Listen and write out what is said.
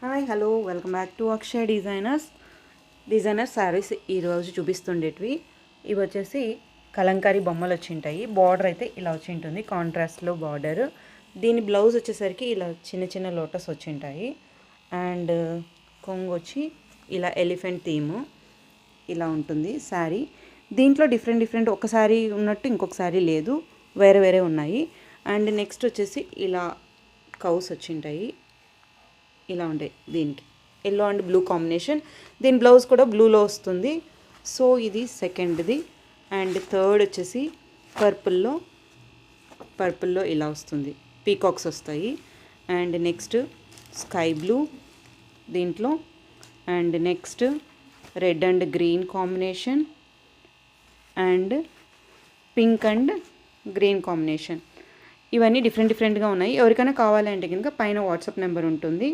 Hi hello welcome back to Akshay designer saris. ఈరోజు చూపిస్తుండేటివి ఇవి వచ్చేసి కలంకారీ బొమ్మలు వచ్చింటాయి. బార్డర్ అయితే ఇలా వచ్చి ఉంటుంది, కాంట్రాస్ట్లో బార్డర్. దీని బ్లౌజ్ వచ్చేసరికి ఇలా చిన్న చిన్న లోటస్ వచ్చింటాయి. అండ్ కొంగు వచ్చి ఇలా ఎలిఫెంట్ థీము ఇలా ఉంటుంది శారీ. దీంట్లో డిఫరెంట్ ఒక శారీ ఉన్నట్టు ఇంకొక శారీ లేదు, వేరే వేరే ఉన్నాయి. అండ్ నెక్స్ట్ వచ్చేసి ఇలా కౌస్ వచ్చింటాయి, ఇలా ఉంటాయి. దీనికి ఎల్లో అండ్ బ్లూ కాంబినేషన్. దీని బ్లౌజ్ కూడా బ్లూలో వస్తుంది. సో ఇది సెకండ్ది. అండ్ థర్డ్ వచ్చేసి పర్పుల్లో ఇలా వస్తుంది, పీకాక్స్ వస్తాయి. అండ్ నెక్స్ట్ స్కై బ్లూ దీంట్లో. And next red and green combination. And pink and green combination. ఇవన్నీ డిఫరెంట్గా ఉన్నాయి. ఎవరికైనా కావాలంటే కనుక పైన వాట్సాప్ నెంబర్ ఉంటుంది,